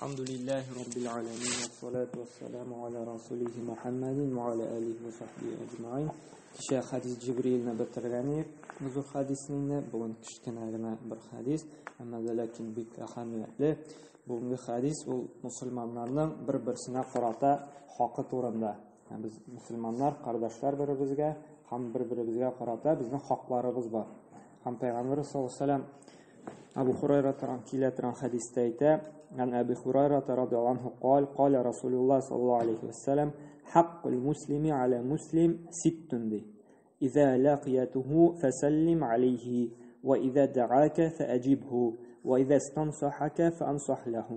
Alhamdulillahi Rabbil alamin ve salatu ve selamu ala Rasulih Muhammedin ve ala alihi ve sahbihi ecmain. Kişi hadis Cibril'ne bitirgeni bu hadisini bugün kichkinagina bir hadis, amma lakin bik ahamiyatli. Bugungi hadis ul musulmonlarning bir-birisine qarata haqqi to'g'risida. Biz musulmonlar qardoshlar bir-birimizga, ham bir-birimizga qarata bizning haqlarimiz bor. Ham Payg'ambar sollallohu alayhi vasallam Abu Hurayra keltiran hadisda aytadi: "An Abi Hurayra radhiyallohu anhu قال قال رسول الله صلى الله عليه وسلم حق المسلم على مسلم ست إذا لقيته فسلم عليه وإذا دعاك فأجبه وإذا استنصحك فأنصح له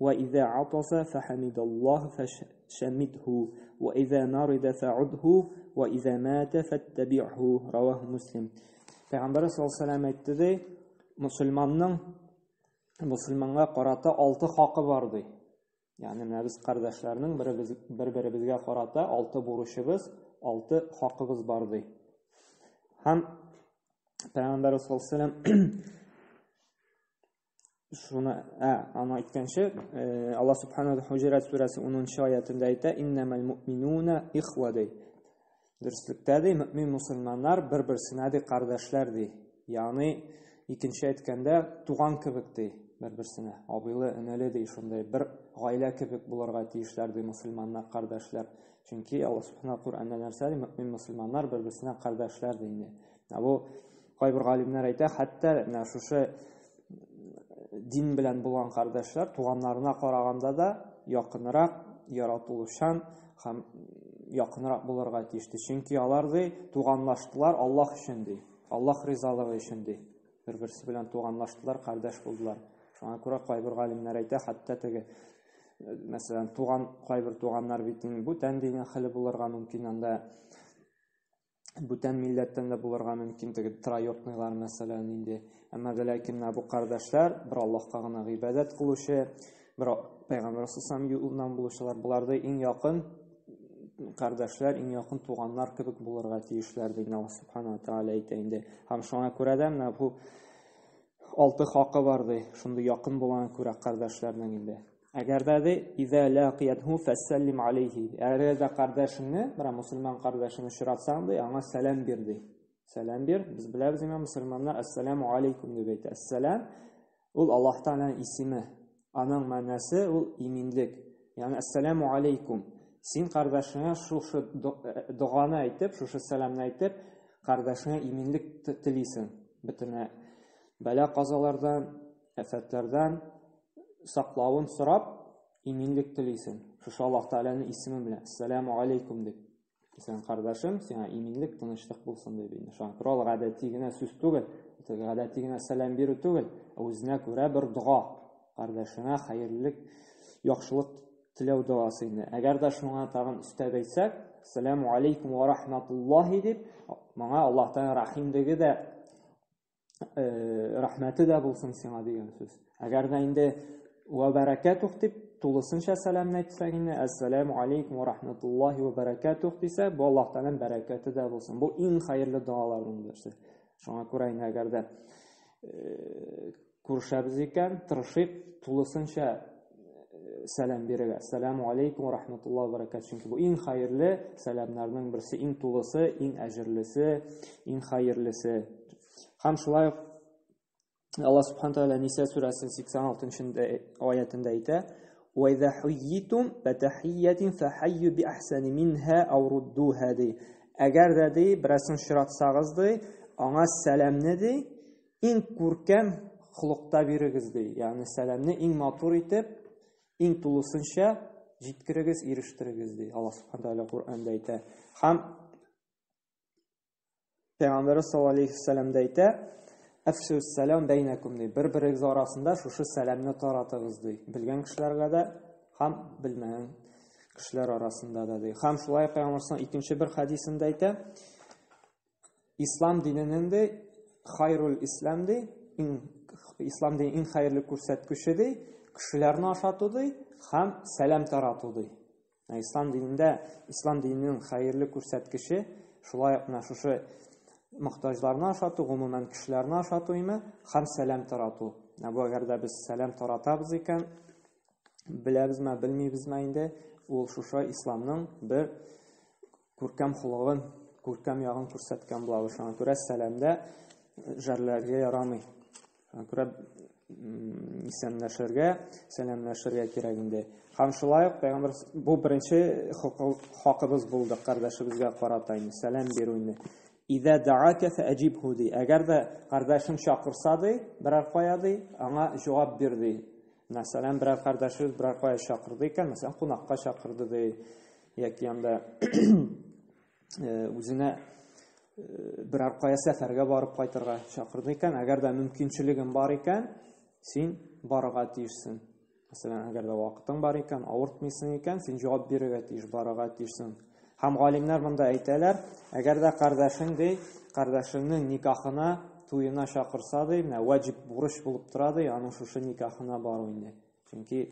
وإذا عطس فحمد الله فشمته وإذا مرض فعده وإذا مات فاتبعه." رواه مسلم. Peygamber sallallahu aleyhi ve sellem aytdi: musulmonga qarata 6 haqqi bor deydi. Ya'ni biz qardoshlarning bir-birimizga qarata 6 burishimiz, 6 haqqimiz bor deydi. Ham Payg'ambar sollallohu alayhi vasallam shuni ana aytgancha Alloh subhanahu va Hujurat surasi 10-oyatida aytadi: "Innamal mu'minuna ikhwa" deydi. Dirslikda mu'min musulmonlar bir-birisini qardoshlar deydi. Ya'ni ikinchi aytganda tug'an kibik deydi. Bir-birisini obili, inili deydi, shunday bir oila kibik bo'larga tiyishlar deydi musulmonlar qardoshlar. Chunki Alloh subhanahu Qur'onda narsada mu'min musulmonlar bir-birisini qardoshlar deydi. Bu qo'ybir g'olimlar aytadi, hatto shu din bilan bo'lgan qardoshlar tug'anlarına qaraganda da yaqinroq yaratılışan ham yaqinroq bo'larga tiyishdi. Chunki ular tug'anlashdilar Alloh uchun deydi. Alloh rizoligi uchun deydi. Bir-birisi bilan tug'anlashdilar, qardosh bo'ldilar. Shunga ko'ra qo'ybir g'olimlar aytadi, hatto masalan qo'ybir tug'anlar bitin butan dini xili bo'larga mumkin, anda butan millatdan da bo'larga mumkin, trayortnilar masalan endi. Amma lekin bu qardoshlar bir Allohga g'ana ibodat qilishi, bir payg'ambar sollallohu alayhi yo'ldan bo'lishlar, bularda eng yaqin qardoshlar, eng yaqin tug'anlar kibik bo'larga tiyishlar deydi Alloh subhanahu va taolo aytdi. Ham shunga ko'ra bu 6 haqqi bor deydi. Shunda yaqin bo'lgan ko'ra qardoshlarning endi. Agarda iza laqiyathu fasallim alayhi. Agarda qardoshingni, bir musulmon qardoshini uchratsang, anga salom ber deydi. Salom ber. Biz bilamiz, musulmonlar assalomu alaykum deb aytadi. Assalom ul Alloh taolaning ismi. Aning ma'nosi ul iminlik. Ya'ni assalomu alaykum. Sen qardoshingga shu duoni aytib, shu salomni aytib, qardoshingga iminlik tilaysan. Bitini bala qazolardan, afatlardan saqlavun so'rab, iminlik tilaysan. Shu Alloh taolaning ismi bilan assalomu alaykum deb. Sen qardoshim, senga iminlik, tinchlik bo'lsin deb endi. Shu qurol g'adatigina so'z tugul, g'adatigina salom beru tugul, o'zina ko'ra bir duo. Qardoshingga xayrlik, yaxshilik tilav duosi endi. Agarda shunga tag'in ustab aytsak, assalomu alaykum va rahmatullohi deb, menga Alloh taolo rahimligida rahmati da bo'lsin senga degan so'z. Agarda endi va barakatuh deb to'lisincha salomni aytsak, assalomu alaykum va rahmatullohi va barakatuh desa, bu Alloh taolaning barakati da bo'lsin. Bu eng xayrli duolardan birisi. Shunga ko'ra endi agarda ko'rishamiz ekan, tirishib to'lisincha salom beraga. Assalomu alaykum va rahmatullohi va barakatuh. Chunki bu eng xayrli salomlarning birisi, eng to'lisi, eng ajrlisi, eng xayrlisi. Ham shulay Alloh subhanahu va taolo Nisa surasi 86-oyatida aytadi: "Va iza huyyitum bi tahiyyatin fahayyu bi ahsani minha aw rudduha." Agar birasini uchratsangiz, anga salomni eng ko'rkam xulqda berigiz deydi. Ya'ni salomni eng motor etib, eng to'lisincha yetkirigiz, erishtirgiz deydi. Alloh subhanahu va taolo Qur'onda aytadi. Ham Payg'ambar sollallohu alayhi vasallam aytadi: "Afsus salom baynakum" deydi. Bir-biringiz orasida shu salomni taratasiz deydi. Bilgan kishilarga da, ham bilmagan kishilar orasida da deydi. Ham shulay Payg'ambar ikkinchi bir hadisida aytadi: "Islom dinining xayrul islam deydi, islom dinining eng xayrli ko'rsatkichi deydi, kishilarni oshatudi ham salom taratudi." Islom dinining xayrli ko'rsatkichi shulay shu muhtojlarni oshatу, umuman kishilarni oshatuymi, ham salom taratu. Bu agarda biz salom taratamiz ekan, Беләбезме, белмибезме инде, ул шушы исламның бер күркәм холыгын, күркәм ягын күрсәткән була. Шуңа күрә сәламдә җәрләргә ярамый. Шуңа күрә исәнләшергә, сәламләшергә кирәк инде. Һәм шулай ук пәйгамбер бу беренче хакыбыз булды кардәшебезгә карата инде, сәлам бирү инде. Иза даъака фаҗибху ди. Әгәр дә кардәшең чакырса ди, берәр кая ди, аңа җавап бир ди. Мәсәлән, берәр кардәшебез берәр кая чакырды икән, мәсәлән, кунакка чакырды ди, яки анда үзенә берәр кая сәфәргә барып кайтырга чакырды икән, әгәр дә мөмкинчелегең бар икән, син барырга тиешсең. Мәсәлән, әгәр дә вакытың бар икән, авыртмыйсың икән, син җавап бирергә тиеш, барырга тиешсең. Һәм галимнәр монда әйтәләр, әгәр дә кардәшеңнең никахына, туена чакырса ди, менә ваҗиб бурыч булып тора ди, аның шушы никахына бару инде. Чөнки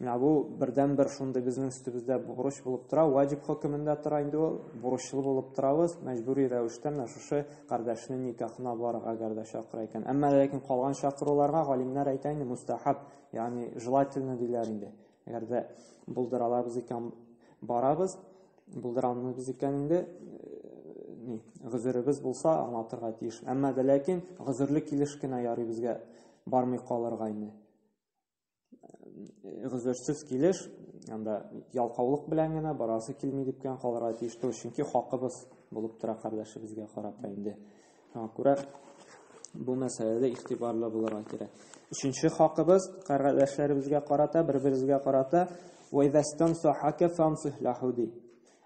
менә бу бердән-бер шундый безнең өстебездә бурыч булып тора, ваҗиб хөкемендә тора инде ул, бурычлы булып торабыз, мәҗбүри рәвештә менә шушы кардәшнең никахына барырга әгәр дә чакыра икән. Әмма ләкин калган чакыруларга галимнәр әйтә инде мустахаб, ягъни желательно диләр инде. Әгәр дә булдыраларбыз икән барабыз, булдырамыз икән инде, гызырыбыз булса аңлатырга тиеш. Әмма дә ләкин гызырлы килеш кенә ярый безгә бармый калырга инде. Гызырсыз килеш, анда ялкаулык белән генә барасы килми дип калырга тиеш. Чөнки хакыбыз булып тора кардәшебезгә карата инде. Шуңа күрә бу мәсьәләдә игътибарлы булырга кирәк. Өченче хакыбыз кардәшләребезгә карата, бер-беребезгә карата ва изастан сахака фамсих лахуди.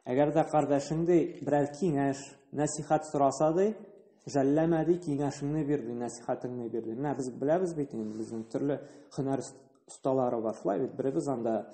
Әгәр дә кардәшеңдә берәр киңәш, насихат сораса ди, жәлләмә ди, киңәшеңне бир ди, насихатыңны бир ди. Менә без беләбез бит инде, безнең төрле һөнәр осталары бар. Шулай бит, беребез анда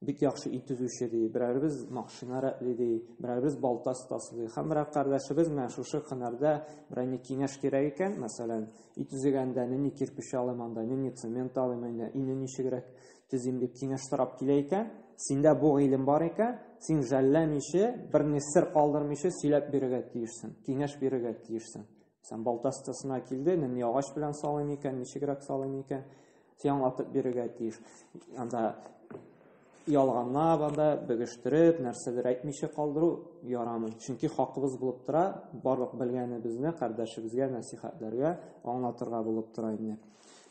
бик яхшы ит төзүче ди, берәрбез машина рәтле ди, берәрбез балта остасы ди. Һәм берәр кардәшебез менә шушы һөнәрдә берәр киңәш кирәк икән, мәсәлән, ит төзегәндә нинди кирпеч алам анда, нинди цемент алам анда, ине ничегрәк төзим дип киңәш сорап килә икән, синдә бу гыйлем бар икән, син жәлләмичә, берни сер калдырмыйча сөйләп бирергә тиешсең, киңәш бирергә тиешсең. Сен балта остасына килде, нинди агач белән салым икән, ничегрәк салым икән, син аңлатып бирергә тиеш. Анда ялганлап, анда бөгештереп, нәрсәдер әйтмичә калдыру ярамый. Чөнки хакыбыз булып тора, барлык белгәнебезне кардәшебезгә, насихатларга аңлатырга булып тора инде.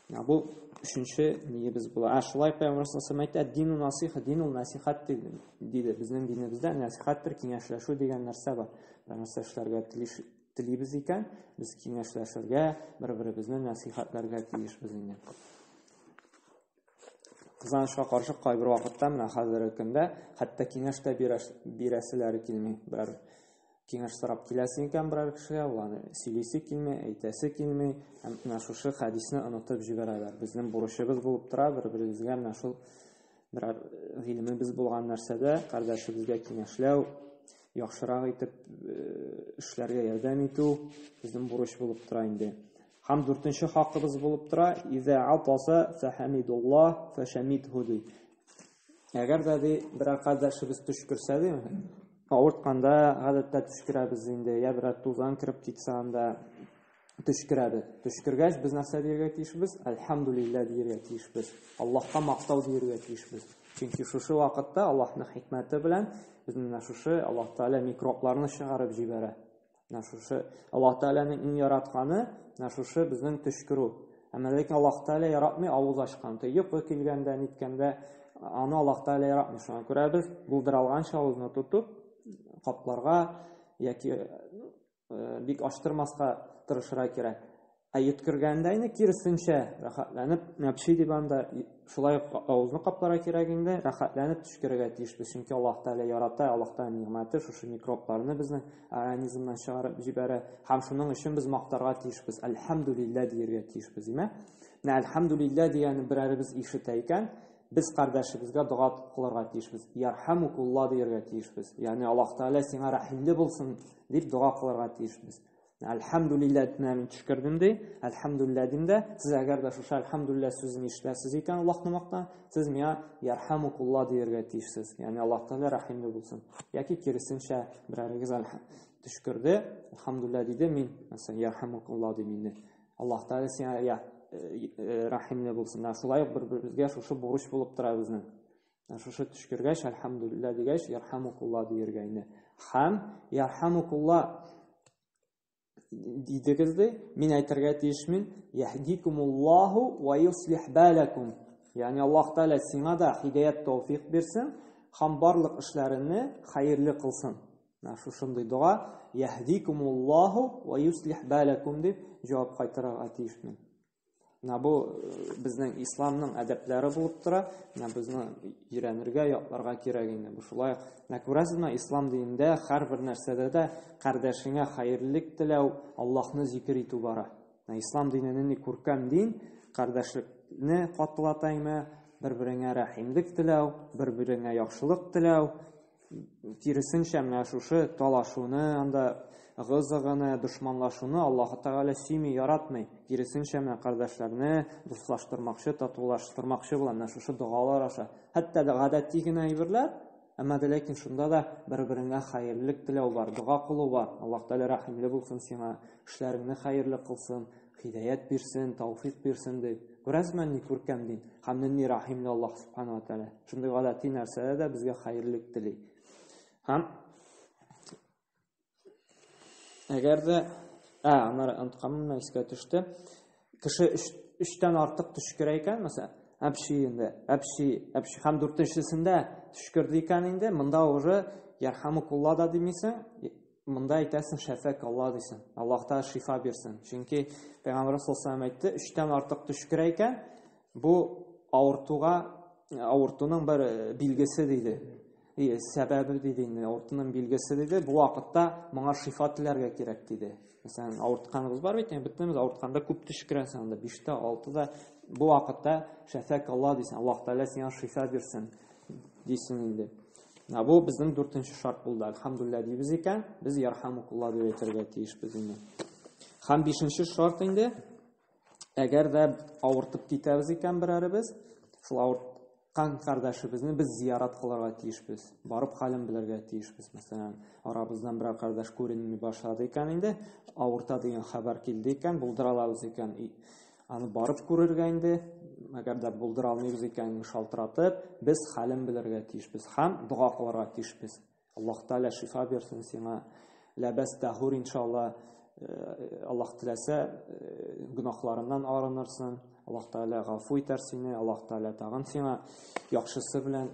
Бу өченче нигез була. Шулай Пәйгамбер саллаллаху алейхи дину насиха, дину насихат диде. Безнең динебездә насихаттыр, киңәшләшү дигән нәрсә бар. Нәрсә эшләргә телибез икән, без киңәшләшергә, бер-беребезне насихатларга тиешбез инде. Кызганычка каршы кайбер вакытта менә хәзерге көндә хәтта киңәш тә бирәселәре килми. Берәр киңәш сорап киләсең икән берәр кешегә, ул сөйлисе килми, әйтәсе килми, һәм менә шушы хәдисне онытып җибәрәләр. Безнең бурычыбыз булып тора, бер-беребезгә менә шул берәр гыйлемебез булган нәрсәдә кардәшебезгә киңәшләү, яхшырак итеп эшләргә ярдәм итү безнең бурыч булып тора инде. Һәм дүртенче хакыбыз булып тора, иза атаса фахамидуллаһ фашамидху ди. Әгәр дә берәр кардәшебез төшкерсә ди, авыртканда гадәттә төшкерәбез инде, я берәр тузан кирип китсә анда төшкерәбез. Төшкергәч без нәрсә дияргә тиешбез? Әлхәмдүлиллаһ дияргә тиешбез. Аллаһка мактау дияргә тиешбез. Чөнки шушы вакытта Аллаһның хикмәте белән безнең шушы Аллаһ Тәгалә микробларны чыгарып җибәрә. Шушы Аллаһ Тәгаләнең иң яратканы шушы безнең төшкерү. Әмма ләкин Аллаһ Тәгалә яратмый авыз ачкан. Йокы килгәндә, ниткәндә аны Аллаһ Тәгалә яратмый. Шуңа күрә без булдыралганча авызны тотып капларга яки бик ачтырмаска тырышырга кирәк. Йөткергәндә инде киресенчә рәхәтләнеп, нәпши дип анда шулай авызны капларга кирәк инде, рәхәтләнеп төшкерергә тиешбез. Чөнки Аллаһ Тәгалә ярата, Аллаһтан нигъмәте шушы микробларны безнең организмнан чыгарып җибәрә. Һәм шуның өчен без мактарга тиешбез. Әлхәмдүлиллаһ дияргә тиешбез, диме? Менә әлхәмдүлиллаһ дигәнне берәребез ишетә икән, biz кардәшебезгә дуга кылырга тиешбез. Ярхамукуллаһ дияргә тиешбез. Ягъни Аллаһ Тәгалә сиңа рәхимле булсын дип дуга кылырга тиешбез. Әлхәмдүлиллаһ дигәнне төшкердем ди, әлхәмдүлиллаһ димдә, сез әгәр дә шушы әлхәмдүлиллаһ сүзен ишетәсез икән Аллаһны мактан, сез миңа ярхамукуллаһ дияргә тиешсез. Ягъни Аллаһ Тәгалә рәхимле булсын. Яки киресенчә берәрегез төшкерде, әлхәмдүлиллаһ диде, мин мәсәлән ярхамукуллаһ дим инде. Аллаһ Тәгалә сиңа рәхимле булсын. Шулай ук бер-беребезгә шушы бурыч булып тора безнең. Шушы төшкергәч, альхамдулилля дигәч, ярхамукулла диергә инде. Һәм ярхамукулла дидегезде, мин әйтергә тиешмен, яхдикумуллаху ва юслих балакум. Ягъни Аллаһ Тәгалә сиңа да һидаят тауфиқ бирсен, һәм барлык эшләреңне хәерле кылсын. Шушындый дуа, яхдикумуллаху ва юслих балакум дип җавап кайтарырга тиешмен. Бу безнең исламның әдәпләре булып тора. Безне өйрәнергә, якларга кирәк инде. Бу шулай. Күрәсезме, ислам динендә һәрбер нәрсәдә дә кардәшеңә хәерлек теләү, Аллаһны зикр итү бара. Ислам диненең күркәм дин, кардәшлекне катлатаймы, бер-береңә рәхимлек теләү, бер-береңә яхшылык теләү. Киресенчә, менә шушы талашуны, анда гызыгыны, дошманлашуны Аллаһ Тәгалә сөйми, яратмый. Киресенчә, менә кардәшләрне дуслаштырмакчы, татулаштырмакчы була, менә шушы дуалар аша. Хәтта да гадәти генә әйберләр, әмма дә ләкин шунда да бер-береңә хәерлек теләү бар, дуа кылу бар. Аллаһ Тәгалә рәхимле булсын сиңа, эшләреңне хәерле кылсын, хидаят бирсен, тауфиқ бирсен дип. Күрәсезме, ни күркәм дин. Һәм ни рәхимле Аллаһ Субханаһу ва Тәгалә. Шундый гадәти нәрсәдә дә безгә хәерлек тели. Һәм әгәр дә аны онытқанмын, искә төште. Кеше 3тән артык төшкерә икән, мәсәлән, әпши һәм 4-нчесендә төшкерде икән инде, монда уже ярхамукулла да димисең, монда әйтәсең шәфәк Алла дисең. Аллаһ та шифа бирсен. Чөнки Пәйгамбәр саллаллаһу алейһи әйтте, 3тән артык төшкерә икән, бу авыртуның бер билгесе диде. Сәбәбе диде, авыртуның билгесе диде. Бу вакытта моңа шифа теләргә кирәк диде. Мәсәлән, авыртканыбыз бар бит, бөтенбез авыртканда күп төшкерәсең, анда 5-тә, 6-да. Бу вакытта шәфәк Алла дисең. Аллаһ Тәгалә сиңа шифа бирсен дисең инде. Бу безнең 4-нче шарт булды. Альхамдулилля дибез икән, без ярхамукулла дип әйтергә тиешбез инде. Һәм 5-нче шарт инде, әгәр дә авыртып китәбез икән берәребез, шул авырткан кардәшебезне без зиярат кылырга тиешбез. Барып хәлен белергә тиешбез. Мәсәлән, арабыздан берәр кардәш күренми башлады икән инде, авырта дигән хәбәр килде икән, булдыралабыз икән. Аны барып күрергә инде, әгәр дә булдыра алмыйбыз икән, шалтыратып, без хәлен белергә тиешбез һәм дуа кылырга тиешбез. Аллаһ Тәгалә шифа бирсен сиңа. Ләбәс тәһур иншалла. Аллаһ теләсә, гөнаһларыннан арынырсың. Аллаһ Тәгалә гафу итәр сине. Аллаһ Тәгалә тагын сиңа яхшысы белән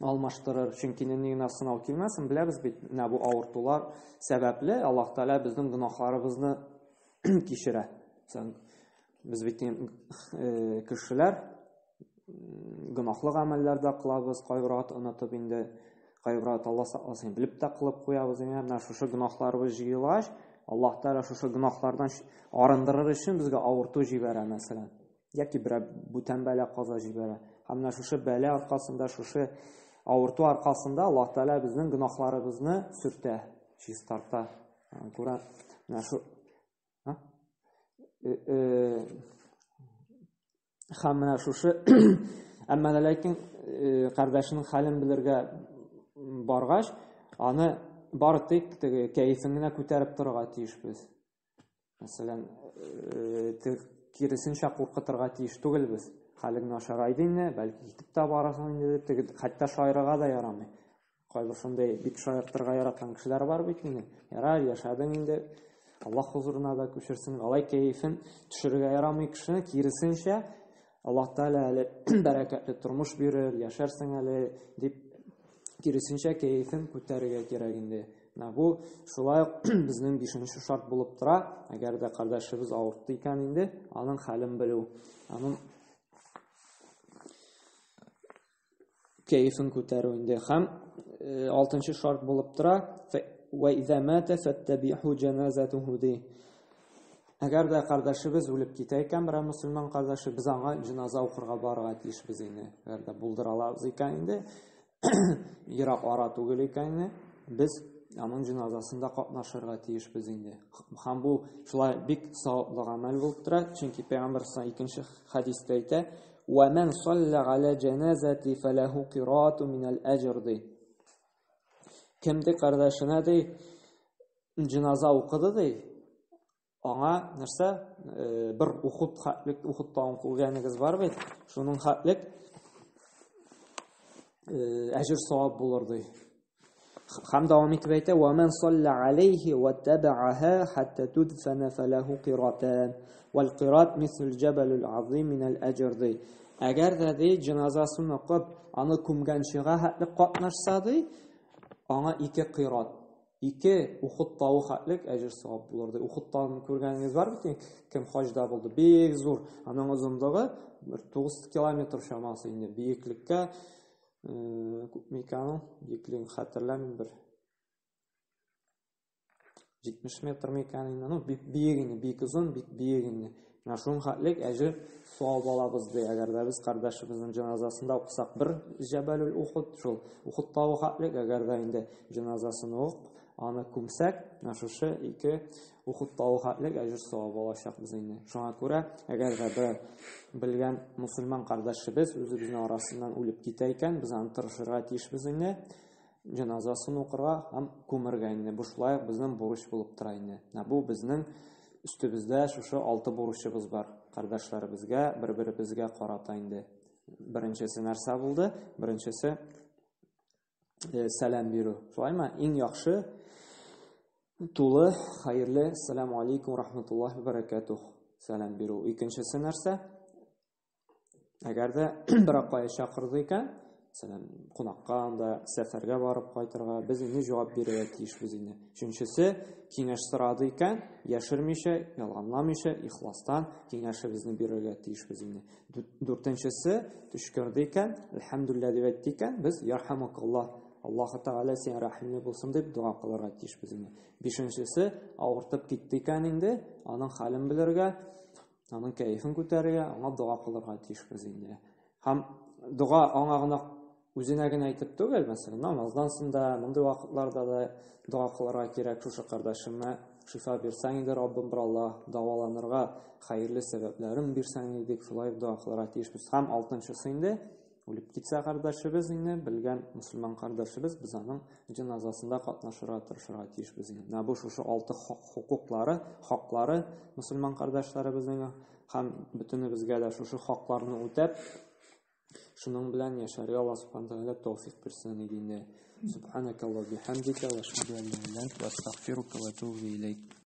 алмаштырыр. Чөнки нинди сынау килмәсен, беләбез бит, бу авыртулар сәбәпле Аллаһ Тәгалә безнең гөнаһларыбызны кичерә. Без бит кешеләр гөнаһлы гамәлләрдә кылабыз, кайбырат онытып инде, кайбырат Алла сакласын белеп тә кылып куябыз. Менә шушы гөнаһларыбыз җыелгач, Аллаһ Тәгалә шушы гөнаһлардан арындырыр өчен безгә авырту җибәрә, мәсәлән. Яки бер бүтән бәла каза җибәрә. Һәм менә шушы бәла аркасында, шушы авырту аркасында Аллаһ Тәгалә безнең гөнаһларыбызны сүртә, чистарта. Күрә, менә шу һәм менә шушы әмма ләкин кардәшнең хәлен белергә баргач, аны бары тик кәефен генә күтәреп торырга тиешбез. Мәсәлән, киресенчә куркытырга тиеш түгелбез. Хәлең начарайды инде, бәлки китеп тә барасың инде, хәтта шаярырга да ярамый. Кайбер шундай бик шаяртырга яраткан кешеләр бар бит инде. Ярар, яшәдең инде, Аллаһ хузурына да күчерсен. Алай кәефен төшерергә ярамый кешене, киресенчә Аллаһ Тәгалә әле бәрәкәтле тормыш бирер, яшәрсең әле дип киресенчә кәефен күтәрергә кирәк инде. Бу шулай безнең 5-нче шарт булып тора. Әгәр дә кардәшебез авыртты икән инде, аның хәлен белү, аның кәефен күтәрү инде. Һәм 6-нчы шарт булып тора. Ва иза мата фаттабиху җаназатуху ди. Әгәр дә кардәшебез үлеп китә икән, бер мөселман кардәше, без аңа җаназа укырга барырга тиешбез инде. Әгәр дә булдыралабыз икән инде, ерак ара түгел икән инде, без аның җаназасында катнашырга тиешбез инде. Һәм бу шулай бик саваплы гамәл булып тора, чөнки Пәйгамбәр 2-нче хадиста әйтә: "Ва ман салла ала җаназати фалаху қирату минал аҗр ди." Кемде кардәшенә ди җаназа укыды ди, аңа нәрсә, бер ухуд хәтлек, ухудтан күргәнегез бар бит, шуның хәтлек әҗер савап булыр ди. Һәм дәвам итеп әйтә: "Ва ман салла алейхи ва табаха хатта tudfana falahu qiratan wal qirat misl jabal al-azim min al-ajr." ди. Әгәр дә ди җеназасын укып, аны күмгәнчегә хәтлек катнашса ди, аңа 2 qirат, 2 Ухуд тау хәтлек әҗер савап булыр ди. Ухуд тауын күргәнегез бар бит? Кем хаҗда булды? Бик зур. Аның озынлыгы 9 километр шамасы инде. Биеклеккә күпме биеклеген хәтерләмим, бер 70 метр микән инде. Ну, биегене, бик озын, бик биегене. Менә шуның хәтлек әҗер савап алабыз ди. Әгәр дә без кардәшебезнең җеназасында укысак, бер Җабалул Ухуд, шул Ухуд тау хәтлек, әгәр дә инде җеназасын укып, аны күмсәк, менә шушы 2 Ухуд тау хәтлек әҗер савап алачакбыз инде. Шуңа күрә, әгәр дә бер белгән мусульман кардәшебез үзебезнең арасыннан үлеп китә икән, без аны тырышырга тиешбез инде. Җеназасын укырга һәм күмергә инде. Бу шулай безнең бурыч булып тора инде. Бу безнең үстебездә шушы 6 бурычыбыз бар. Кардәшләребезгә, бер-беребезгә карата инде. Беренчесе нәрсә булды? Беренчесе сәлам бирү. Шулаймы? Иң яхшы тулы, хәерле "Ассаламу алейкум рахматуллахи ва баракатух" сәлам бирү. Икенчесе нәрсә? Әгәр дә бер кая чакырды икән, сәлам кунакка, анда сәфәргә барып кайтырга, без инде җавап бирергә тиешбез инде. Өченчесе, киңәш сорады икән, яшермичә, ялганламыйча, ихластан киңәшебезне бирергә тиешбез инде. Дүртенчесе, төшкерде икән, әлхәмдүлилләh дип әйтте икән, без ярхамукаллах, Аллаһу Тәгалә син рәхимле булсын дип дуа кылырга тиешбез инде. Бишенчесе, авыртып китте икән инде, аның хәлен белергә, аның кәефен күтәрергә, аңа дуа кылырга тиешбез инде. Һәм дуа аңа гына үзенә генә әйтеп түгел, мәсәлән, намаздан соң да, мондый вакытларда да дуа кылырга кирәк. Шушы кардәшемә шифа бирсәң инде, Раббым, бер Аллаһ, даваланырга хәерле сәбәпләрен бирсәң инде, шулай дуа кылырга тиешбез. Һәм алтынчысы инде, үлеп китсә кардәшебез инде, белгән мусульман кардәшебез, без аның җеназасында катнашырга тырышырга тиешбез инде. Бу шушы 6 хаклары мусульман кардәшләребезнең, һәм бөтенебезгә дә шушы хакларны үтәп, шуның белән яшәргә Аллаһ Субханаһу Тәгалә тәүфыйк бирсен инде. Субханакаллаһу бихамдика ва ашһаду ан ла илаха илля анта астагфирука ва атубу илейк.